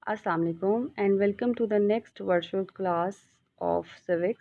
Assalamu alaikum and welcome to the next virtual class of civics.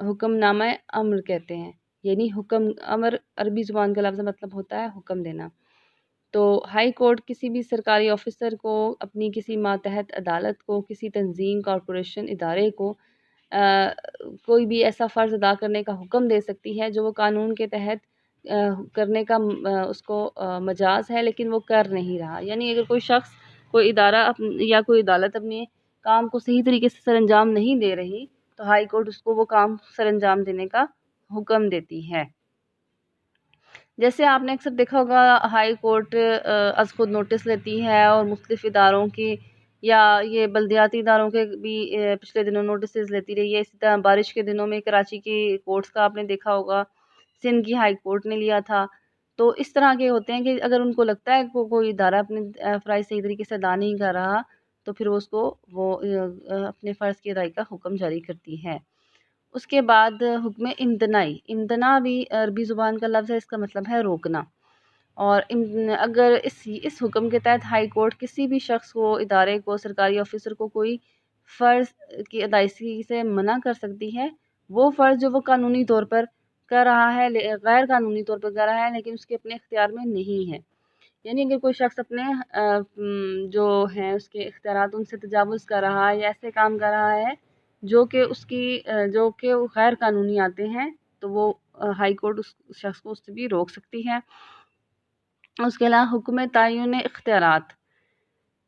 حکم نامہ امر کہتے ہیں، یعنی حکم امر عربی زبان کا لفظ مطلب ہوتا ہے حکم دینا۔ تو ہائی کورٹ کسی بھی سرکاری آفیسر کو اپنی کسی ماتحت عدالت کو، کسی تنظیم، کارپوریشن، ادارے کو کوئی بھی ایسا فرض ادا کرنے کا حکم دے سکتی ہے جو وہ قانون کے تحت کرنے کا اس کو مجاز ہے، لیکن وہ کر نہیں رہا۔ یعنی اگر کوئی شخص، کوئی ادارہ یا کوئی عدالت اپنے کام کو صحیح طریقے سے سر انجام نہیں دے رہی، تو ہائی کورٹ اس کو وہ کام سر انجام دینے کا حکم دیتی ہے۔ جیسے آپ نے اکثر دیکھا ہوگا ہائی کورٹ از خود نوٹس لیتی ہے اور مختلف اداروں کی یا یہ بلدیاتی اداروں کے بھی پچھلے دنوں نوٹسز لیتی رہی ہے۔ اسی طرح بارش کے دنوں میں کراچی کی کورٹس کا آپ نے دیکھا ہوگا، سندھ کی ہائی کورٹ نے لیا تھا۔ تو اس طرح کے ہوتے ہیں کہ اگر ان کو لگتا ہے کہ کوئی ادارہ اپنے فرائض صحیح طریقے سے ادا نہیں کر رہا، تو پھر اس کو وہ اپنے فرض کی ادائی کا حکم جاری کرتی ہے۔ اس کے بعد حکم امتناعی، امتناع بھی عربی زبان کا لفظ ہے، اس کا مطلب ہے روکنا۔ اور اگر اس حکم کے تحت ہائی کورٹ کسی بھی شخص کو، ادارے کو، سرکاری آفیسر کو کوئی فرض کی ادائیگی سے منع کر سکتی ہے، وہ فرض جو وہ قانونی طور پر کر رہا ہے، غیر قانونی طور پر کر رہا ہے لیکن اس کے اپنے اختیار میں نہیں ہے۔ یعنی اگر کوئی شخص اپنے جو ہیں اس کے اختیارات ان سے تجاوز کر رہا ہے یا ایسے کام کر رہا ہے جو کہ غیر قانونی آتے ہیں، تو وہ ہائی کورٹ اس شخص کو اس سے بھی روک سکتی ہے۔ اس کے علاوہ حکم تعین اختیارات،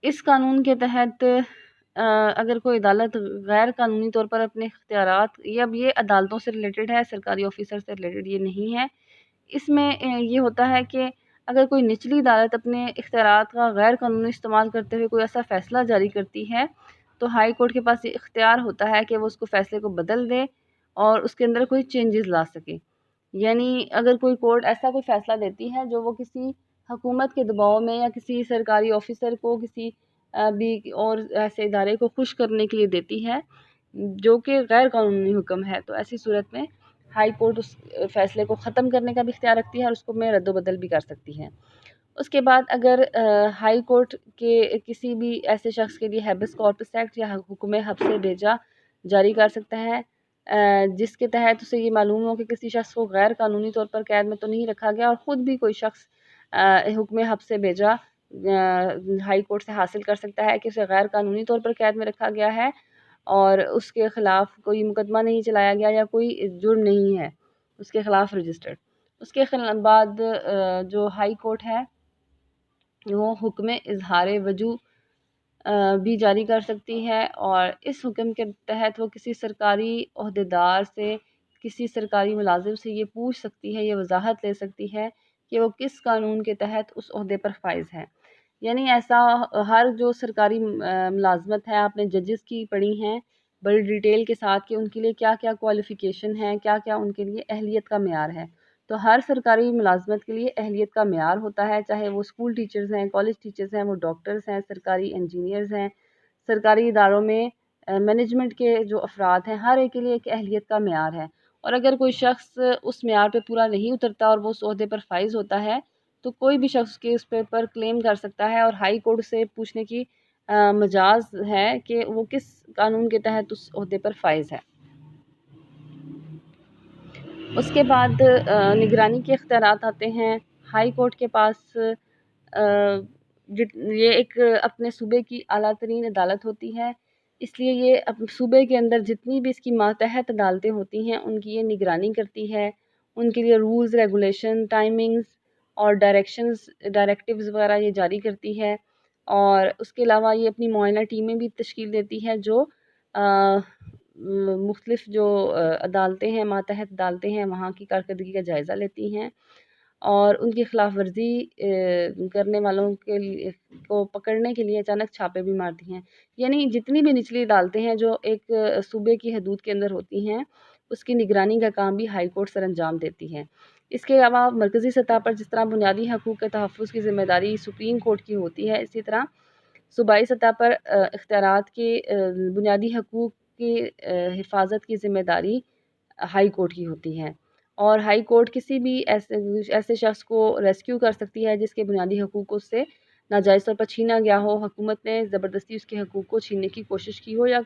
اس قانون کے تحت اگر کوئی عدالت غیر قانونی طور پر اپنے اختیارات، اب یہ عدالتوں سے ریلیٹڈ ہے، سرکاری آفیسر سے ریلیٹڈ یہ نہیں ہے۔ اس میں یہ ہوتا ہے کہ اگر کوئی نچلی عدالت اپنے اختیارات کا غیر قانونی استعمال کرتے ہوئے کوئی ایسا فیصلہ جاری کرتی ہے، تو ہائی کورٹ کے پاس یہ اختیار ہوتا ہے کہ وہ اس کو فیصلے کو بدل دے اور اس کے اندر کوئی چینجز لا سکے۔ یعنی اگر کوئی کورٹ ایسا کوئی فیصلہ دیتی ہے جو وہ کسی حکومت کے دباؤ میں یا کسی سرکاری آفیسر کو، کسی بھی اور ایسے ادارے کو خوش کرنے کے لیے دیتی ہے جو کہ غیر قانونی حکم ہے، تو ایسی صورت میں ہائی کورٹ اس فیصلے کو ختم کرنے کا بھی اختیار رکھتی ہے اور اس کو میں رد و بدل بھی کر سکتی ہے۔ اس کے بعد اگر ہائی کورٹ کے کسی بھی ایسے شخص کے لیے ہیبس کارپس ایکٹ یا حکم حبس بھیجا جاری کر سکتا ہے جس کے تحت اسے یہ معلوم ہو کہ کسی شخص کو غیر قانونی طور پر قید میں تو نہیں رکھا گیا، اور خود بھی کوئی شخص حکم حبس بھیجا ہائی کورٹ سے حاصل کر سکتا ہے کہ اسے غیر قانونی طور پر قید میں رکھا گیا ہے اور اس کے خلاف کوئی مقدمہ نہیں چلایا گیا یا کوئی جرم نہیں ہے اس کے خلاف رجسٹرڈ۔ اس کے بعد جو ہائی کورٹ ہے وہ حکم اظہار وجوہ بھی جاری کر سکتی ہے، اور اس حکم کے تحت وہ کسی سرکاری عہدیدار سے، کسی سرکاری ملازم سے یہ پوچھ سکتی ہے، یہ وضاحت لے سکتی ہے کہ وہ کس قانون کے تحت اس عہدے پر فائز ہے۔ یعنی ایسا ہر جو سرکاری ملازمت ہے، آپ نے ججز کی پڑھی ہیں بڑی ڈیٹیل کے ساتھ کہ ان کے لیے کیا کیا کوالیفیکیشن ہے، کیا کیا ان کے لیے اہلیت کا معیار ہے۔ تو ہر سرکاری ملازمت کے لیے اہلیت کا معیار ہوتا ہے، چاہے وہ اسکول ٹیچرز ہیں، کالج ٹیچرز ہیں، وہ ڈاکٹرز ہیں، سرکاری انجینئرز ہیں، سرکاری اداروں میں مینجمنٹ کے جو افراد ہیں، ہر ایک کے لیے ایک اہلیت کا معیار ہے۔ اور اگر کوئی شخص اس معیار پہ پورا نہیں اترتا اور وہ اس عہدے پر فائز ہوتا ہے، تو کوئی بھی شخص کے اس پر کلیم کر سکتا ہے اور ہائی کورٹ سے پوچھنے کی مجاز ہے کہ وہ کس قانون کے تحت اس عہدے پر فائز ہے۔ اس کے بعد نگرانی کے اختیارات آتے ہیں۔ ہائی کورٹ کے پاس یہ ایک اپنے صوبے کی اعلیٰ ترین عدالت ہوتی ہے، اس لیے یہ صوبے کے اندر جتنی بھی اس کی ماتحت عدالتیں ہوتی ہیں ان کی یہ نگرانی کرتی ہے، ان کے لیے رولز، ریگولیشن، ٹائمنگز اور ڈائریکٹیوز وغیرہ یہ جاری کرتی ہے، اور اس کے علاوہ یہ اپنی معائنہ ٹیمیں بھی تشکیل دیتی ہے جو مختلف جو عدالتیں ہیں، ماتحت عدالتیں ہیں، وہاں کی کارکردگی کا جائزہ لیتی ہیں اور ان کی خلاف ورزی کرنے والوں کو پکڑنے کے لیے اچانک چھاپے بھی مارتی ہیں۔ یعنی جتنی بھی نچلی عدالتیں ہیں جو ایک صوبے کی حدود کے اندر ہوتی ہیں، اس کی نگرانی کا کام بھی ہائی کورٹ سر انجام دیتی ہے۔ اس کے علاوہ مرکزی سطح پر جس طرح بنیادی حقوق کے تحفظ کی ذمہ داری سپریم کورٹ کی ہوتی ہے، اسی طرح صوبائی سطح پر اختیارات کے بنیادی حقوق کی حفاظت کی ذمہ داری ہائی کورٹ کی ہوتی ہے، اور ہائی کورٹ کسی بھی ایسے شخص کو ریسکیو کر سکتی ہے جس کے بنیادی حقوق اس سے ناجائز طور پر چھینا گیا ہو، حکومت نے زبردستی اس کے حقوق کو چھیننے کی کوشش کی ہو، یا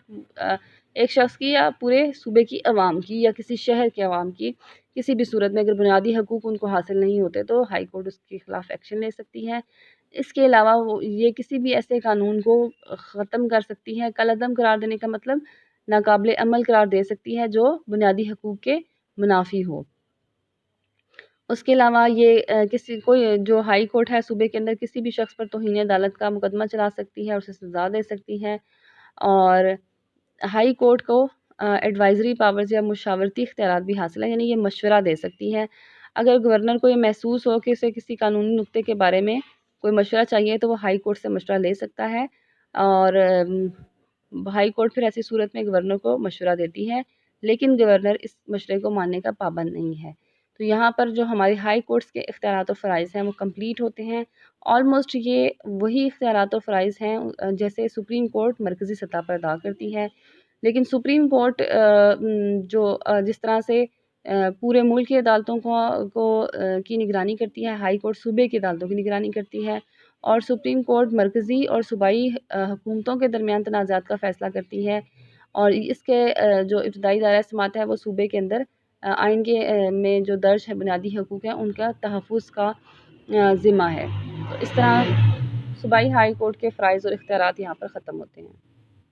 ایک شخص کی یا پورے صوبے کی عوام کی یا کسی شہر کے عوام کی، کسی بھی صورت میں اگر بنیادی حقوق ان کو حاصل نہیں ہوتے تو ہائی کورٹ اس کے خلاف ایکشن لے سکتی ہے۔ اس کے علاوہ یہ کسی بھی ایسے قانون کو ختم کر سکتی ہے، کالعدم قرار دینے کا مطلب ناقابل عمل قرار دے سکتی ہے جو بنیادی حقوق کے منافی ہو۔ اس کے علاوہ یہ کوئی جو ہائی کورٹ ہے صوبے کے اندر کسی بھی شخص پر توہین عدالت کا مقدمہ چلا سکتی ہے اور اسے سزا دے سکتی ہے، اور ہائی کورٹ کو ایڈوائزری پاورز یا مشاورتی اختیارات بھی حاصل ہیں، یعنی یہ مشورہ دے سکتی ہے۔ اگر گورنر کو یہ محسوس ہو کہ اسے کسی قانونی نقطے کے بارے میں کوئی مشورہ چاہیے تو وہ ہائی کورٹ سے مشورہ لے سکتا ہے، اور ہائی کورٹ پھر ایسی صورت میں گورنر کو مشورہ دیتی ہے، لیکن گورنر اس مشورے کو ماننے کا پابند نہیں ہے۔ تو یہاں پر جو ہماری ہائی کورٹس کے اختیارات و فرائض ہیں وہ کمپلیٹ ہوتے ہیں۔ آلموسٹ یہ وہی اختیارات و فرائض ہیں جیسے سپریم کورٹ مرکزی سطح پر ادا کرتی ہے، لیکن سپریم کورٹ جس طرح سے پورے ملک کی عدالتوں کی نگرانی کرتی ہے، ہائی کورٹ صوبے کی عدالتوں کی نگرانی کرتی ہے، اور سپریم کورٹ مرکزی اور صوبائی حکومتوں کے درمیان تنازعات کا فیصلہ کرتی ہے، اور اس کے جو ابتدائی دائرہ سماعت ہے وہ صوبے کے اندر آئین کے میں جو درج ہے بنیادی حقوق ہیں ان کا تحفظ کا ذمہ ہے۔ تو اس طرح صوبائی ہائی کورٹ کے فرائض اور اختیارات یہاں پر ختم ہوتے ہیں۔